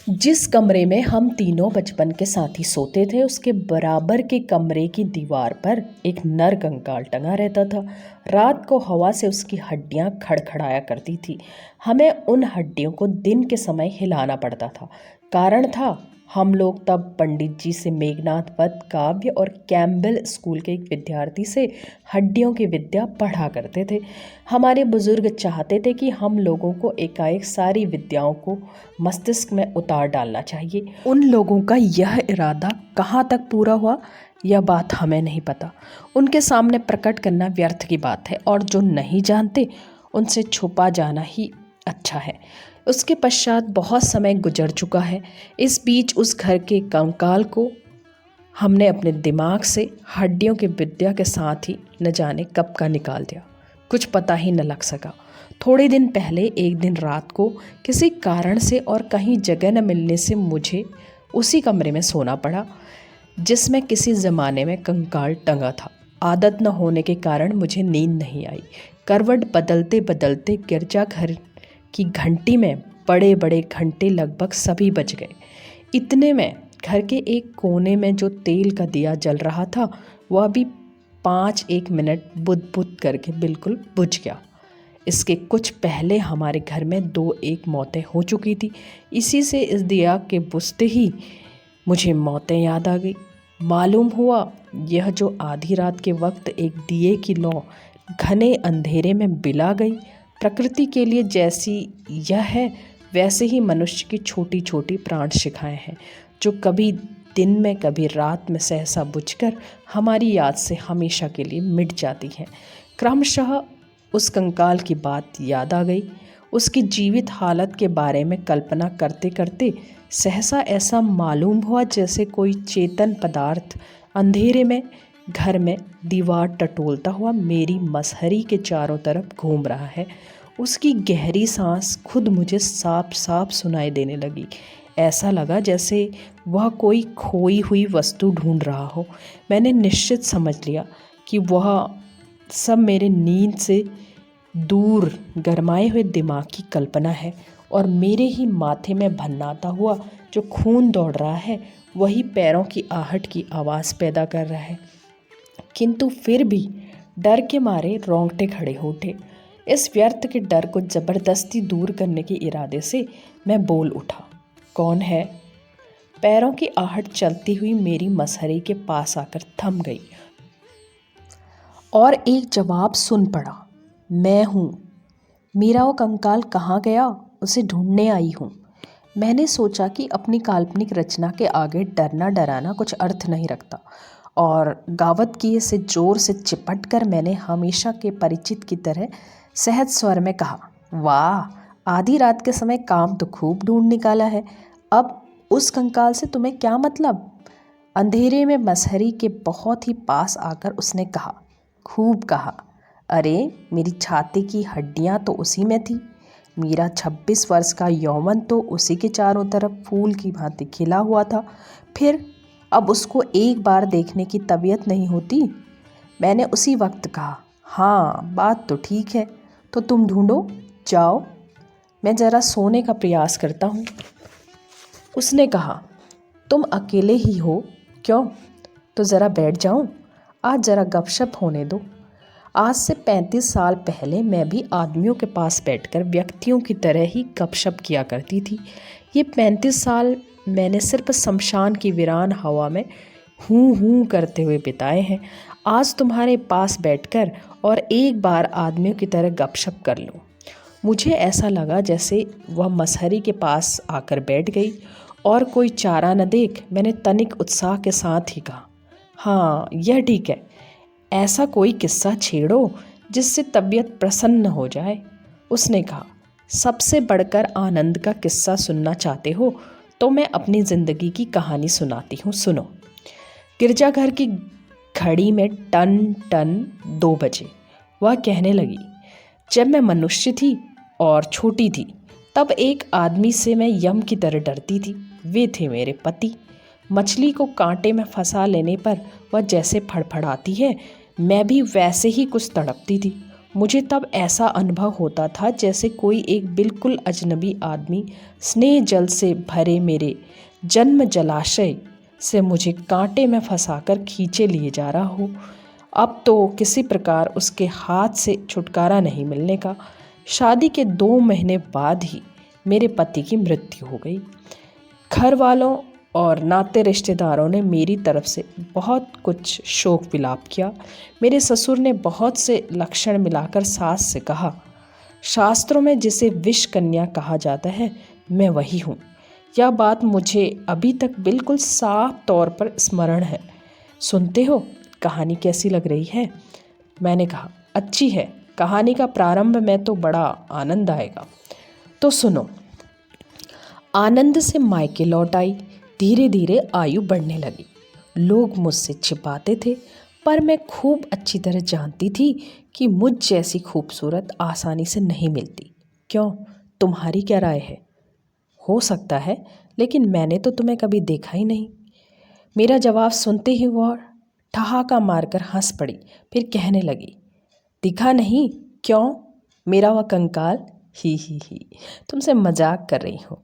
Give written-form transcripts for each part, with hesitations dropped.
जिस कमरे में हम तीनों बचपन के साथी सोते थे उसके बराबर के कमरे की दीवार पर एक नर कंकाल टंगा रहता था। रात को हवा से उसकी हड्डियां खड़खड़ाया करती थी। हमें उन हड्डियों को दिन के समय हिलाना पड़ता था। कारण था, हम लोग तब पंडित जी से मेघनाथ वध काव्य और कैम्बेल स्कूल के एक विद्यार्थी से हड्डियों की विद्या पढ़ा करते थे। हमारे बुजुर्ग चाहते थे कि हम लोगों को एकाएक सारी विद्याओं को मस्तिष्क में उतार डालना चाहिए। उन लोगों का यह इरादा कहाँ तक पूरा हुआ, यह बात हमें नहीं पता। उनके सामने प्रकट करना व्यर्थ की बात है और जो नहीं जानते उनसे छुपा जाना ही अच्छा है। उसके पश्चात बहुत समय गुजर चुका है। इस बीच उस घर के कंकाल को हमने अपने दिमाग से हड्डियों की विद्या के साथ ही न जाने कब का निकाल दिया। कुछ पता ही न लग सका। थोड़े दिन पहले एक दिन रात को किसी कारण से और कहीं जगह न मिलने से मुझे उसी कमरे में सोना पड़ा जिसमें किसी ज़माने में कंकाल टंगा था। आदत न होने के कारण मुझे नींद नहीं आई। करवट बदलते बदलते गिरजाघर की घंटी में बड़े बड़े घंटे लगभग सभी बज गए। इतने में घर के एक कोने में जो तेल का दिया जल रहा था वह भी 5-1 मिनट बुद बुद करके बिल्कुल बुझ गया। इसके कुछ पहले हमारे घर में 2-1 मौतें हो चुकी थी। इसी से इस दिया के बुझते ही मुझे मौतें याद आ गई। मालूम हुआ यह जो आधी रात के वक्त एक दिए की लौ घने अंधेरे में बिला गई, प्रकृति के लिए जैसी यह है वैसे ही मनुष्य की छोटी छोटी प्राण शिखाएँ हैं जो कभी दिन में कभी रात में सहसा बुझकर हमारी याद से हमेशा के लिए मिट जाती हैं। क्रमशः उस कंकाल की बात याद आ गई। उसकी जीवित हालत के बारे में कल्पना करते करते सहसा ऐसा मालूम हुआ जैसे कोई चेतन पदार्थ अंधेरे में घर में दीवार टटोलता हुआ मेरी मसहरी के चारों तरफ घूम रहा है। उसकी गहरी सांस खुद मुझे साफ साफ सुनाई देने लगी। ऐसा लगा जैसे वह कोई खोई हुई वस्तु ढूंढ रहा हो। मैंने निश्चित समझ लिया कि वह सब मेरे नींद से दूर गरमाए हुए दिमाग की कल्पना है और मेरे ही माथे में भन्नाता हुआ जो खून दौड़ रहा है वही पैरों की आहट की आवाज़ पैदा कर रहा है। किंतु फिर भी डर के मारे रोंगटे खड़े हो उठे। इस व्यर्थ के डर को ज़बरदस्ती दूर करने के इरादे से मैं बोल उठा, कौन है? पैरों की आहट चलती हुई मेरी मसहरी के पास आकर थम गई और एक जवाब सुन पड़ा, मैं हूँ। मेरा वो कंकाल कहाँ गया? उसे ढूंढने आई हूँ। मैंने सोचा कि अपनी काल्पनिक रचना के आगे डरना डराना कुछ अर्थ नहीं रखता और गावत किए से जोर से चिपट कर मैंने हमेशा के परिचित की तरह सहज स्वर में कहा, वाह, आधी रात के समय काम तो खूब ढूंढ निकाला है। अब उस कंकाल से तुम्हें क्या मतलब? अंधेरे में मसहरी के बहुत ही पास आकर उसने कहा, खूब कहा। अरे, मेरी छाती की हड्डियां तो उसी में थी। मेरा 26 वर्ष का यौवन तो उसी के चारों तरफ फूल की भांति खिला हुआ था। फिर अब उसको एक बार देखने की तबीयत नहीं होती? मैंने उसी वक्त कहा, हाँ, बात तो ठीक है, तो तुम ढूंढो, जाओ, मैं ज़रा सोने का प्रयास करता हूँ। उसने कहा, तुम अकेले ही हो क्यों? तो ज़रा बैठ जाऊँ, आज ज़रा गपशप होने दो। आज से 35 साल पहले मैं भी आदमियों के पास बैठकर व्यक्तियों की तरह ही गपशप किया करती थी। ये 35 साल मैंने सिर्फ शमशान की वीरान हवा में हूँ हूँ करते हुए बिताए हैं। आज तुम्हारे पास बैठकर और एक बार आदमियों की तरह गपशप कर लूँ। मुझे ऐसा लगा जैसे वह मसहरी के पास आकर बैठ गई और कोई चारा न देख मैंने तनिक उत्साह के साथ ही कहा, हाँ, यह ठीक है। ऐसा कोई किस्सा छेड़ो जिससे तबीयत प्रसन्न हो जाए। उसने कहा, सबसे बढ़कर आनंद का किस्सा सुनना चाहते हो तो मैं अपनी ज़िंदगी की कहानी सुनाती हूँ, सुनो। गिरजाघर की घड़ी में टन टन 2 बजे। वह कहने लगी, जब मैं मनुष्य थी और छोटी थी तब एक आदमी से मैं यम की तरह डरती थी। वे थे मेरे पति। मछली को कांटे में फंसा लेने पर वह जैसे फड़फड़ाती है, मैं भी वैसे ही कुछ तड़पती थी। मुझे तब ऐसा अनुभव होता था जैसे कोई एक बिल्कुल अजनबी आदमी स्नेह जल से भरे मेरे जन्म जलाशय से मुझे कांटे में फंसाकर खींचे लिए जा रहा हो। अब तो किसी प्रकार उसके हाथ से छुटकारा नहीं मिलने का। शादी के 2 महीने बाद ही मेरे पति की मृत्यु हो गई। घर वालों और नाते रिश्तेदारों ने मेरी तरफ से बहुत कुछ शोक विलाप किया। मेरे ससुर ने बहुत से लक्षण मिलाकर सास से कहा, शास्त्रों में जिसे विष कन्या कहा जाता है मैं वही हूँ। यह बात मुझे अभी तक बिल्कुल साफ तौर पर स्मरण है। सुनते हो, कहानी कैसी लग रही है? मैंने कहा, अच्छी है। कहानी का प्रारंभ में तो बड़ा आनंद आएगा। तो सुनो। आनंद से मायके लौट आई। धीरे धीरे आयु बढ़ने लगी। लोग मुझसे छिपाते थे, पर मैं खूब अच्छी तरह जानती थी कि मुझ जैसी खूबसूरत आसानी से नहीं मिलती। क्यों, तुम्हारी क्या राय है? हो सकता है, लेकिन मैंने तो तुम्हें कभी देखा ही नहीं। मेरा जवाब सुनते ही वह ठहाका मारकर हंस पड़ी। फिर कहने लगी, दिखा नहीं? क्यों, मेरा वह कंकाल? ही, तुमसे मजाक कर रही हूँ।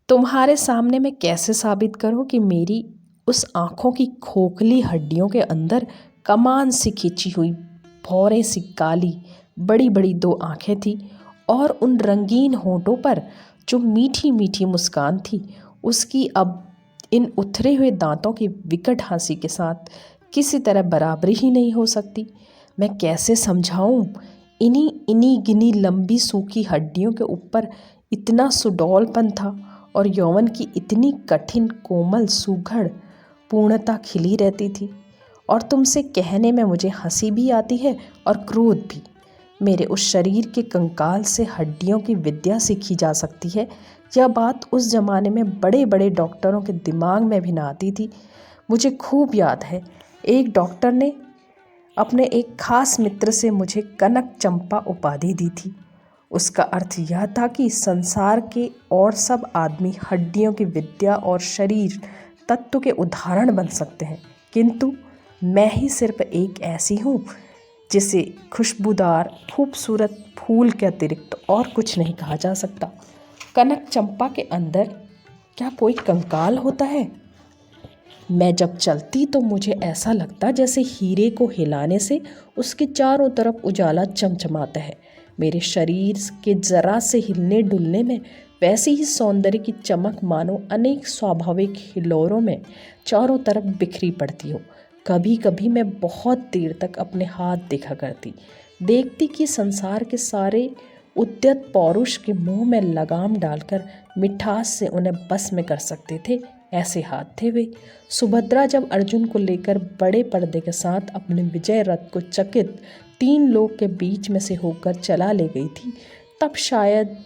तुम्हारे सामने मैं कैसे साबित करूं कि मेरी उस आँखों की खोखली हड्डियों के अंदर कमान सी खींची हुई भौरे सी काली बड़ी बड़ी 2 आँखें थी, और उन रंगीन होठों पर जो मीठी मीठी मुस्कान थी, उसकी अब इन उथरे हुए दांतों की विकट हंसी के साथ किसी तरह बराबरी ही नहीं हो सकती। मैं कैसे समझाऊं? इन्हीं इन्हीं गिनी लंबी सूखी हड्डियों के ऊपर इतना सुडौलपन था, और यौवन की इतनी कठिन कोमल सुघड़ पूर्णता खिली रहती थी। और तुमसे कहने में मुझे हंसी भी आती है और क्रोध भी। मेरे उस शरीर के कंकाल से हड्डियों की विद्या सीखी जा सकती है, यह बात उस जमाने में बड़े बड़े डॉक्टरों के दिमाग में भी ना आती थी। मुझे खूब याद है, एक डॉक्टर ने अपने एक खास मित्र से मुझे कनक चंपा उपाधि दी थी। उसका अर्थ यह था कि संसार के और सब आदमी हड्डियों की विद्या और शरीर तत्व के उदाहरण बन सकते हैं, किंतु मैं ही सिर्फ एक ऐसी हूँ जिसे खुशबूदार खूबसूरत फूल के अतिरिक्त और कुछ नहीं कहा जा सकता। कनक चंपा के अंदर क्या कोई कंकाल होता है? मैं जब चलती तो मुझे ऐसा लगता जैसे हीरे को हिलाने से उसके चारों तरफ उजाला चमचमाता है। मेरे शरीर के जरा से हिलने डुलने में वैसी ही सौंदर्य की चमक मानो अनेक स्वाभाविक हिलोरों में चारों तरफ बिखरी पड़ती हो। कभी कभी मैं बहुत देर तक अपने हाथ देखा करती, देखती कि संसार के सारे उद्यत पौरुष के मुंह में लगाम डालकर मिठास से उन्हें बस में कर सकते थे, ऐसे हाथ थे वे। सुभद्रा जब अर्जुन को लेकर बड़े पर्दे के साथ अपने विजय रथ को चकित 3 लोग के बीच में से होकर चला ले गई थी, तब शायद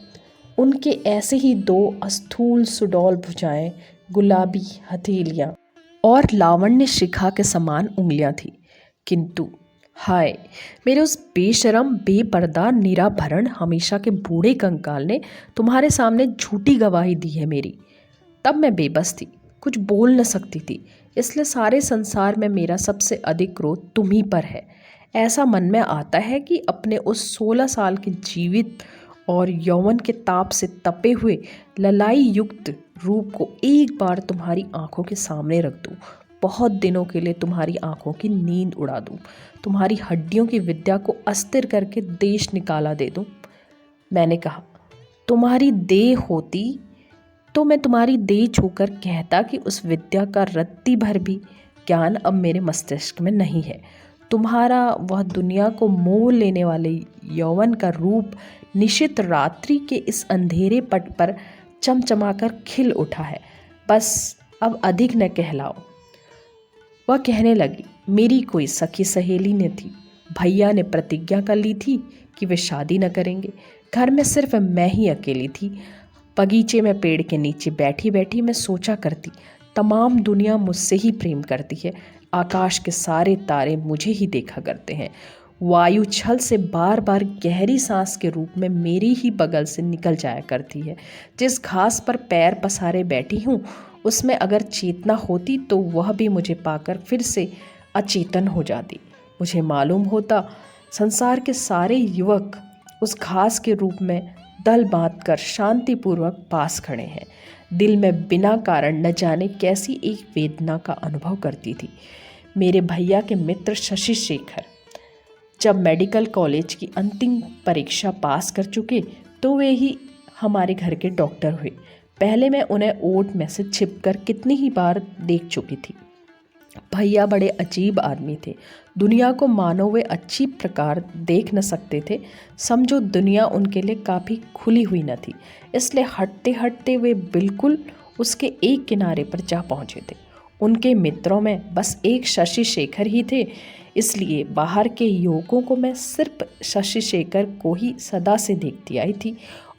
उनके ऐसे ही 2 अस्थूल सुडौल भुजाएं, गुलाबी हथेलियां और लावण्य शिखा के समान उंगलियां थी। किंतु हाय, मेरे उस बेशरम बेपर्दा निराभरण हमेशा के बूढ़े कंकाल ने तुम्हारे सामने झूठी गवाही दी है मेरी। तब मैं बेबस थी, कुछ बोल न सकती थी, इसलिए सारे संसार में मेरा सबसे अधिक क्रोध तुम ही पर है। ऐसा मन में आता है कि अपने उस 16 साल के जीवित और यौवन के ताप से तपे हुए ललाई युक्त रूप को एक बार तुम्हारी आंखों के सामने रख दूं, बहुत दिनों के लिए तुम्हारी आंखों की नींद उड़ा दूं, तुम्हारी हड्डियों की विद्या को अस्थिर करके देश निकाला दे दूं। मैंने कहा, तुम्हारी देह होती तो मैं तुम्हारी देह छूकर कहता कि उस विद्या का रत्ती भर भी ज्ञान अब मेरे मस्तिष्क में नहीं है। तुम्हारा वह दुनिया को मोह लेने वाले यौवन का रूप निशित रात्रि के इस अंधेरे पट पर चमचमाकर खिल उठा है। बस अब अधिक न कहलाओ। वह कहने लगी, मेरी कोई सखी सहेली न थी। भैया ने प्रतिज्ञा कर ली थी कि वे शादी न करेंगे। घर में सिर्फ मैं ही अकेली थी। बगीचे में पेड़ के नीचे बैठी बैठी मैं सोचा करती, तमाम दुनिया मुझसे ही प्रेम करती है। आकाश के सारे तारे मुझे ही देखा करते हैं। वायु छल से बार बार गहरी सांस के रूप में मेरी ही बगल से निकल जाया करती है। जिस घास पर पैर पसारे बैठी हूँ उसमें अगर चेतना होती तो वह भी मुझे पाकर फिर से अचेतन हो जाती। मुझे मालूम होता संसार के सारे युवक उस घास के रूप में दल बांधकर शांतिपूर्वक पास खड़े हैं। दिल में बिना कारण न जाने कैसी एक वेदना का अनुभव करती थी। मेरे भैया के मित्र शशि शेखर जब मेडिकल कॉलेज की अंतिम परीक्षा पास कर चुके तो वे ही हमारे घर के डॉक्टर हुए। पहले मैं उन्हें ओट में से छिपकर कितनी ही बार देख चुकी थी। भैया बड़े अजीब आदमी थे। दुनिया को मानो वे अच्छी प्रकार देख न सकते थे। समझो दुनिया उनके लिए काफ़ी खुली हुई न थी, इसलिए हटते हटते वे बिल्कुल उसके एक किनारे पर जा पहुँचे थे। उनके मित्रों में बस एक शशि शेखर ही थे, इसलिए बाहर के युवकों को मैं सिर्फ शशि शेखर को ही सदा से देखती आई थी।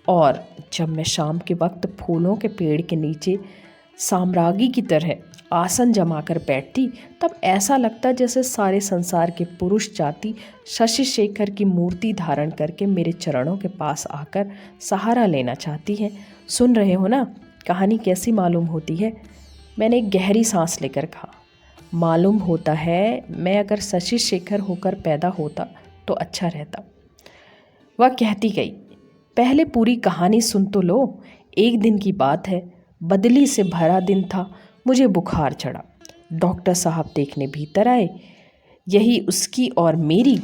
और जब मैं शाम के वक्त फूलों के पेड़ के नीचे साम्राज्ञी की तरह आसन जमाकर बैठती, तब ऐसा लगता जैसे सारे संसार के पुरुष जाति शशि शेखर की मूर्ति धारण करके मेरे चरणों के पास आकर सहारा लेना चाहती हैं। सुन रहे हो ना, कहानी कैसी मालूम होती है? मैंने एक गहरी सांस लेकर कहा। मालूम होता है मैं अगर शशि शेखर होकर पैदा होता तो अच्छा रहता। वह कहती गई, पहले पूरी कहानी सुन तो लो। एक दिन की बात है, बदली से भरा दिन था। मुझे बुखार चढ़ा। डॉक्टर साहब देखने भीतर आए। यही उसकी और मेरी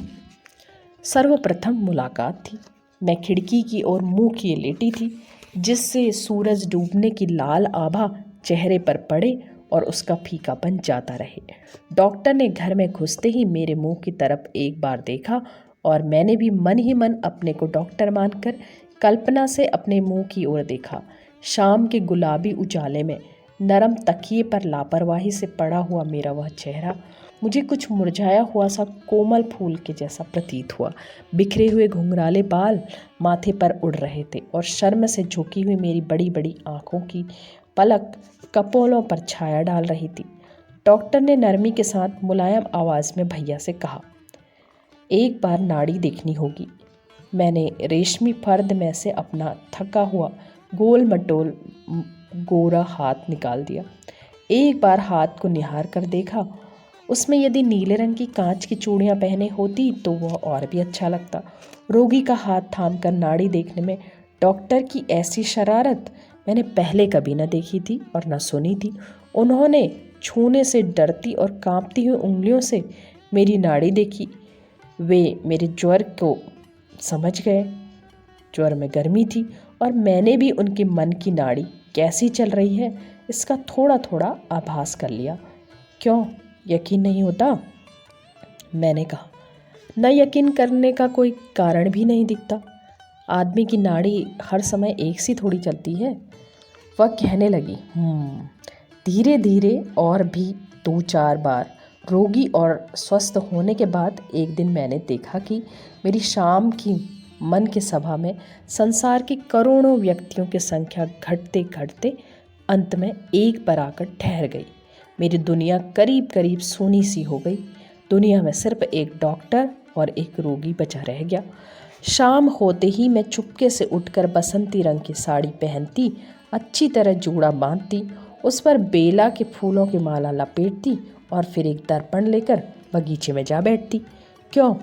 सर्वप्रथम मुलाकात थी। मैं खिड़की की ओर मुंह किए लेटी थी, जिससे सूरज डूबने की लाल आभा चेहरे पर पड़े और उसका फीकापन जाता रहे। डॉक्टर ने घर में घुसते ही मेरे मुंह की तरफ एक बार देखा और मैंने भी मन ही मन अपने को डॉक्टर मानकर कल्पना से अपने मुंह की ओर देखा। शाम के गुलाबी उजाले में नरम तकिए पर लापरवाही से पड़ा हुआ मेरा वह चेहरा मुझे कुछ मुरझाया हुआ सा कोमल फूल के जैसा प्रतीत हुआ। बिखरे हुए घुंघराले बाल माथे पर उड़ रहे थे और शर्म से झुकी हुई मेरी बड़ी बड़ी आंखों की पलक कपोलों पर छाया डाल रही थी। डॉक्टर ने नरमी के साथ मुलायम आवाज़ में भैया से कहा, एक बार नाड़ी देखनी होगी। मैंने रेशमी फर्द में से अपना थका हुआ गोल मटोल गोरा हाथ निकाल दिया। एक बार हाथ को निहार कर देखा। उसमें यदि नीले रंग की कांच की चूड़ियाँ पहने होती तो वह और भी अच्छा लगता। रोगी का हाथ थामकर नाड़ी देखने में डॉक्टर की ऐसी शरारत मैंने पहले कभी न देखी थी और न सुनी थी। उन्होंने छूने से डरती और कांपती हुई उंगलियों से मेरी नाड़ी देखी। वे मेरे ज्वर को समझ गए। ज्वर में गर्मी थी और मैंने भी उनके मन की नाड़ी कैसी चल रही है इसका थोड़ा थोड़ा आभास कर लिया। क्यों यकीन नहीं होता? मैंने कहा। न यकीन करने का कोई कारण भी नहीं दिखता। आदमी की नाड़ी हर समय एक सी थोड़ी चलती है। वह कहने लगी, धीरे धीरे और भी 2-4 बार रोगी और स्वस्थ होने के बाद एक दिन मैंने देखा कि मेरी शाम की मन की सभा में संसार के करोड़ों व्यक्तियों की संख्या घटते घटते अंत में एक पर आकर ठहर गई। मेरी दुनिया करीब करीब सूनी सी हो गई। दुनिया में सिर्फ एक डॉक्टर और एक रोगी बचा रह गया। शाम होते ही मैं चुपके से उठकर बसंती रंग की साड़ी पहनती, अच्छी तरह जूड़ा बांधती, उस पर बेला के फूलों की माला लपेटती और फिर एक दर्पण लेकर बगीचे में जा बैठती। क्यों?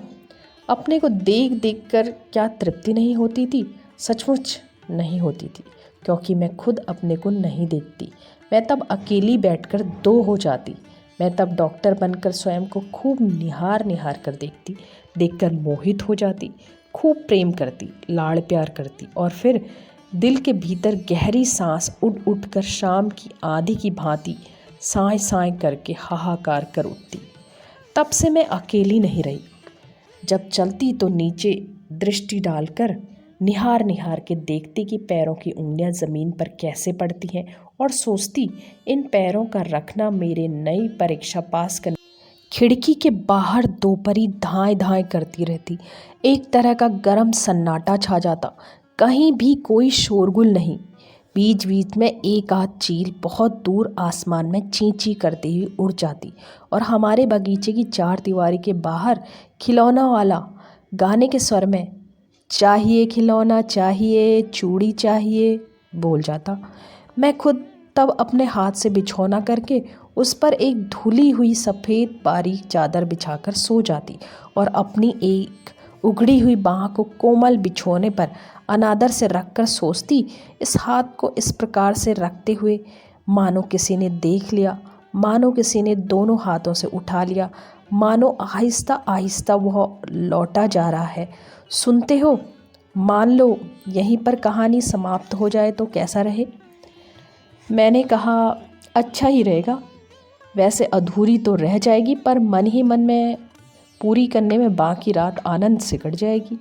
अपने को देख देख कर क्या तृप्ति नहीं होती थी? सचमुच नहीं होती थी, क्योंकि मैं खुद अपने को नहीं देखती। मैं तब अकेली बैठकर दो हो जाती। मैं तब डॉक्टर बनकर स्वयं को खूब निहार निहार कर देखती, देखकर मोहित हो जाती, खूब प्रेम करती, लाड़ प्यार करती और फिर दिल के भीतर गहरी सांस उठ उठ कर शाम की आंधी की भांति साए साए करके हाहाकार कर उठती। तब से मैं अकेली नहीं रही। जब चलती तो नीचे दृष्टि डालकर निहार निहार के देखती कि पैरों की उंगलियां ज़मीन पर कैसे पड़ती हैं और सोचती इन पैरों का रखना मेरे नई परीक्षा पास करने। खिड़की के बाहर दोपहरी धाएं धाएं करती रहती। एक तरह का गर्म सन्नाटा छा जाता। कहीं भी कोई शोरगुल नहीं। बीच बीच में एक आध चील बहुत दूर आसमान में ची ची करती हुई उड़ जाती और हमारे बगीचे की चार दीवारी के बाहर खिलौना वाला गाने के स्वर में चाहिए खिलौना चाहिए, चूड़ी चाहिए बोल जाता। मैं खुद तब अपने हाथ से बिछौना करके उस पर एक धुली हुई सफ़ेद बारीक चादर बिछाकर सो जाती और अपनी एक उघड़ी हुई बाह को कोमल बिछोने पर अनादर से रखकर सोचती, इस हाथ को इस प्रकार से रखते हुए मानो किसी ने देख लिया, मानो किसी ने दोनों हाथों से उठा लिया, मानो आहिस्ता आहिस्ता वह लौटा जा रहा है। सुनते हो? मान लो यहीं पर कहानी समाप्त हो जाए तो कैसा रहे? मैंने कहा, अच्छा ही रहेगा। वैसे अधूरी तो रह जाएगी, पर मन ही मन में पूरी करने में बाकी रात आनंद से कट जाएगी।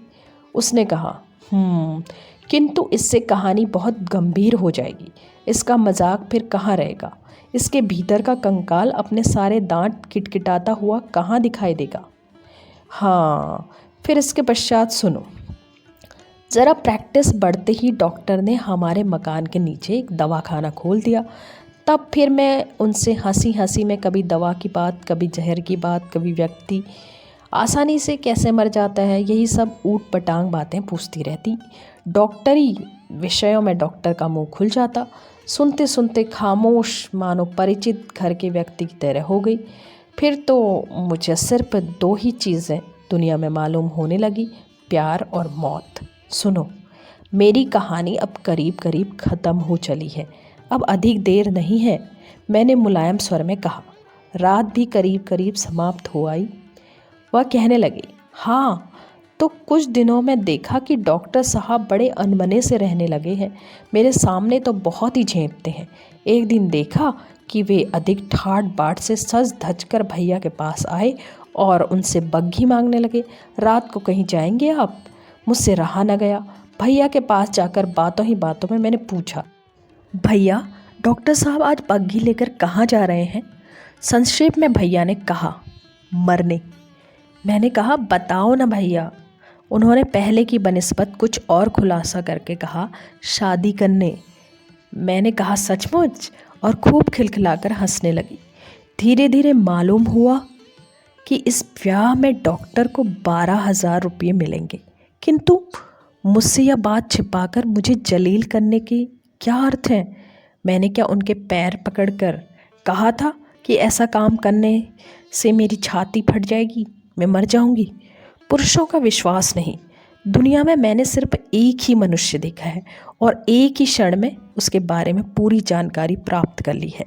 उसने कहा, किंतु इससे कहानी बहुत गंभीर हो जाएगी। इसका मजाक फिर कहाँ रहेगा? इसके भीतर का कंकाल अपने सारे दांत किटकिटाता हुआ कहाँ दिखाई देगा? हाँ, फिर इसके पश्चात सुनो। ज़रा प्रैक्टिस बढ़ते ही डॉक्टर ने हमारे मकान के नीचे एक दवाखाना खोल दिया। तब फिर मैं उनसे हंसी हंसी में कभी दवा की बात, कभी जहर की बात, कभी व्यक्ति आसानी से कैसे मर जाता है, यही सब ऊट पटांग बातें पूछती रहती। डॉक्टरी विषयों में डॉक्टर का मुंह खुल जाता। सुनते सुनते खामोश, मानो परिचित घर के व्यक्ति की तरह हो गई। फिर तो मुझे सिर्फ दो ही चीज़ें दुनिया में मालूम होने लगी, प्यार और मौत। सुनो, मेरी कहानी अब करीब करीब ख़त्म हो चली है, अब अधिक देर नहीं है, मैंने मुलायम स्वर में कहा। रात भी करीब करीब समाप्त हो आई। वह कहने लगे, हाँ, तो कुछ दिनों में देखा कि डॉक्टर साहब बड़े अनमने से रहने लगे हैं। मेरे सामने तो बहुत ही झेंपते हैं। एक दिन देखा कि वे अधिक ठाट बाट से सज धज कर भैया के पास आए और उनसे बग्घी मांगने लगे। रात को कहीं जाएंगे आप? मुझसे रहा न गया। भैया के पास जाकर बातों ही बातों में मैंने पूछा, भैया, डॉक्टर साहब आज बग्घी लेकर कहाँ जा रहे हैं? संक्षेप में भैया ने कहा, मरने। मैंने कहा, बताओ ना भैया। उन्होंने पहले की बनिस्बत कुछ और खुलासा करके कहा, शादी करने। मैंने कहा, सचमुच? और खूब खिलखिलाकर हंसने लगी। धीरे धीरे मालूम हुआ कि इस ब्याह में डॉक्टर को 12,000 रुपये मिलेंगे, किंतु मुझसे यह बात छिपाकर मुझे जलील करने की क्या अर्थ है? मैंने क्या उनके पैर पकड़कर कहा था कि ऐसा काम करने से मेरी छाती फट जाएगी, मैं मर जाऊंगी? पुरुषों का विश्वास नहीं। दुनिया में मैंने सिर्फ एक ही मनुष्य देखा है और एक ही क्षण में उसके बारे में पूरी जानकारी प्राप्त कर ली है।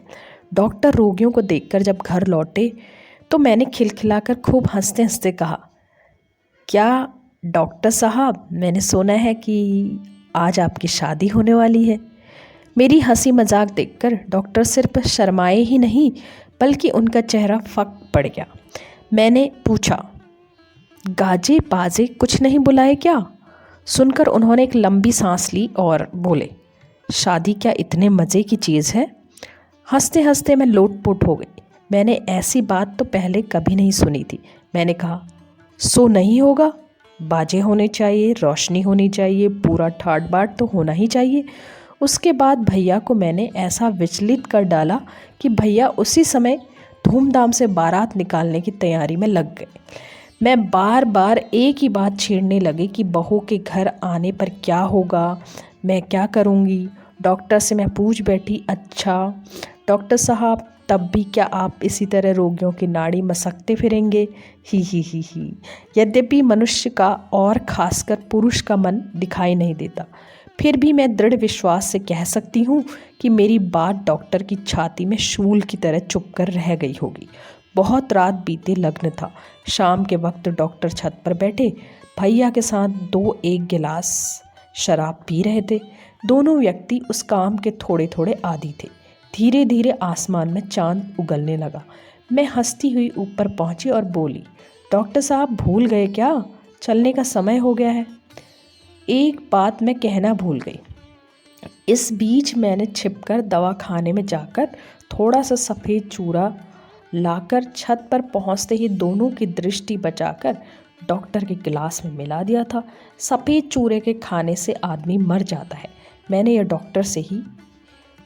डॉक्टर रोगियों को देखकर जब घर लौटे तो मैंने खिलखिलाकर खूब हंसते हंसते कहा, क्या डॉक्टर साहब, मैंने सुना है कि आज आपकी शादी होने वाली है। मेरी हंसी मजाक देखकर डॉक्टर सिर्फ शर्माए ही नहीं, बल्कि उनका चेहरा फक पड़ गया। मैंने पूछा, गाजे बाजे कुछ नहीं बुलाए क्या? सुनकर उन्होंने एक लंबी सांस ली और बोले, शादी क्या इतने मज़े की चीज़ है? हंसते हंसते मैं लोटपोट हो गई। मैंने ऐसी बात तो पहले कभी नहीं सुनी थी। मैंने कहा, सो नहीं होगा? बाजे होने चाहिए, रोशनी होनी चाहिए, पूरा ठाट बाट तो होना ही चाहिए। उसके बाद भैया को मैंने ऐसा विचलित कर डाला कि भैया उसी समय धूमधाम से बारात निकालने की तैयारी में लग गए। मैं बार बार एक ही बात छेड़ने लगी कि बहू के घर आने पर क्या होगा, मैं क्या करूँगी। डॉक्टर से मैं पूछ बैठी, अच्छा डॉक्टर साहब, तब भी क्या आप इसी तरह रोगियों की नाड़ी मसकते फिरेंगे? ही। यद्यपि मनुष्य का और खासकर पुरुष का मन दिखाई नहीं देता, फिर भी मैं दृढ़ विश्वास से कह सकती हूँ कि मेरी बात डॉक्टर की छाती में शूल की तरह चुभकर रह गई होगी। बहुत रात बीते लग्न था। शाम के वक्त डॉक्टर छत पर बैठे भैया के साथ 2-1 गिलास शराब पी रहे थे। दोनों व्यक्ति उस काम के थोड़े थोड़े आदी थे। धीरे धीरे आसमान में चांद उगलने लगा। मैं हंसती हुई ऊपर पहुंची और बोली, डॉक्टर साहब भूल गए क्या? चलने का समय हो गया है। एक बात मैं कहना भूल गई। इस बीच मैंने छिपकर दवाखाने में जाकर थोड़ा सा सफ़ेद चूरा लाकर छत पर पहुंचते ही दोनों की दृष्टि बचाकर डॉक्टर के गिलास में मिला दिया था। सफ़ेद चूरे के खाने से आदमी मर जाता है, मैंने यह डॉक्टर से ही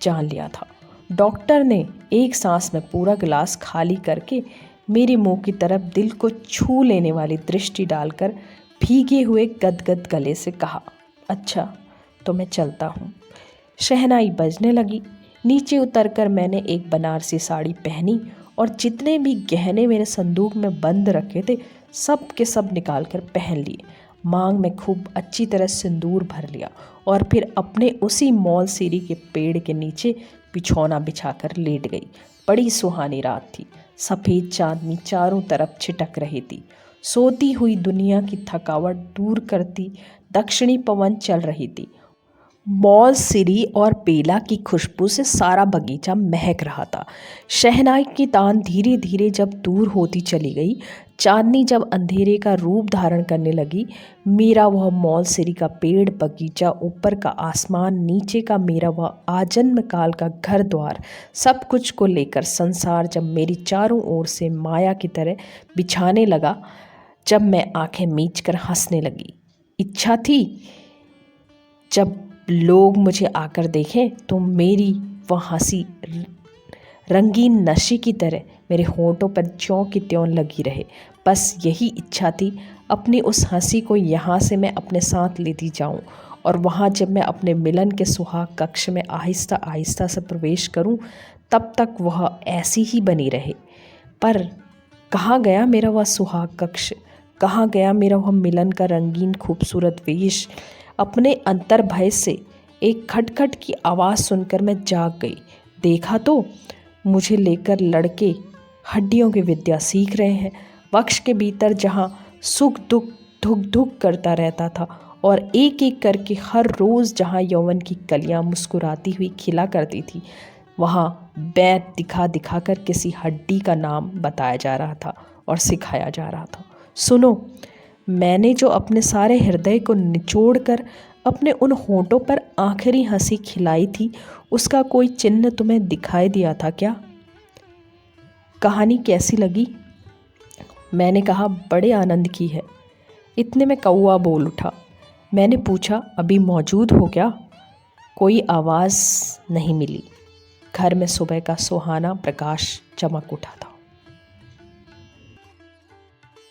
जान लिया था। डॉक्टर ने एक सांस में पूरा गिलास खाली करके मेरे मुंह की तरफ दिल को छू लेने वाली दृष्टि डालकर भीगे हुए गदगद गले से कहा, अच्छा तो मैं चलता हूँ। शहनाई बजने लगी। नीचे उतरकर मैंने एक बनारसी साड़ी पहनी और जितने भी गहने मेरे संदूक में बंद रखे थे सब के सब निकाल कर पहन लिए, मांग में खूब अच्छी तरह सिंदूर भर लिया और फिर अपने उसी मौलसीरी के पेड़ के नीचे बिछौना बिछाकर लेट गई। बड़ी सुहानी रात थी। सफ़ेद चांदनी चारों तरफ छिटक रही थी। सोती हुई दुनिया की थकावट दूर करती दक्षिणी पवन चल रही थी। मौलसिरी और बेला की खुशबू से सारा बगीचा महक रहा था। शहनाई की तान धीरे धीरे जब दूर होती चली गई, चांदनी जब अंधेरे का रूप धारण करने लगी, मेरा वह मौलसिरी का पेड़, बगीचा, ऊपर का आसमान, नीचे का मेरा वह आजन्म काल का घर द्वार, सब कुछ को लेकर संसार जब मेरी चारों ओर से माया की तरह बिछाने लगा, जब मैं आंखें मीच कर हंसने लगी। इच्छा थी जब लोग मुझे आकर देखें तो मेरी वह हंसी रंगीन नशे की तरह मेरे होंठों पर ज्यों की त्यों लगी रहे। बस यही इच्छा थी, अपनी उस हंसी को यहाँ से मैं अपने साथ लेती जाऊँ और वहाँ जब मैं अपने मिलन के सुहाग कक्ष में आहिस्ता आहिस्ता से प्रवेश करूँ, तब तक वह ऐसी ही बनी रहे। पर कहाँ गया मेरा वह सुहाग कक्ष? कहाँ गया मेरा वह मिलन का रंगीन खूबसूरत वेश? अपने अंतर भय से एक खटखट की आवाज़ सुनकर मैं जाग गई। देखा तो मुझे लेकर लड़के हड्डियों की विद्या सीख रहे हैं। वक्ष के भीतर जहाँ सुख दुख धुक धुक करता रहता था और एक एक करके हर रोज़ जहाँ यौवन की कलियाँ मुस्कुराती हुई खिला करती थी, वहाँ बैत दिखा दिखा कर किसी हड्डी का नाम बताया जा रहा था और सिखाया जा रहा था। सुनो, मैंने जो अपने सारे हृदय को निचोड़ कर अपने उन होंठों पर आखिरी हंसी खिलाई थी, उसका कोई चिन्ह तुम्हें दिखाई दिया था क्या? कहानी कैसी लगी? मैंने कहा, बड़े आनंद की है। इतने में कौआ बोल उठा। मैंने पूछा, अभी मौजूद हो क्या? कोई आवाज़ नहीं मिली। घर में सुबह का सुहाना प्रकाश चमक उठा था।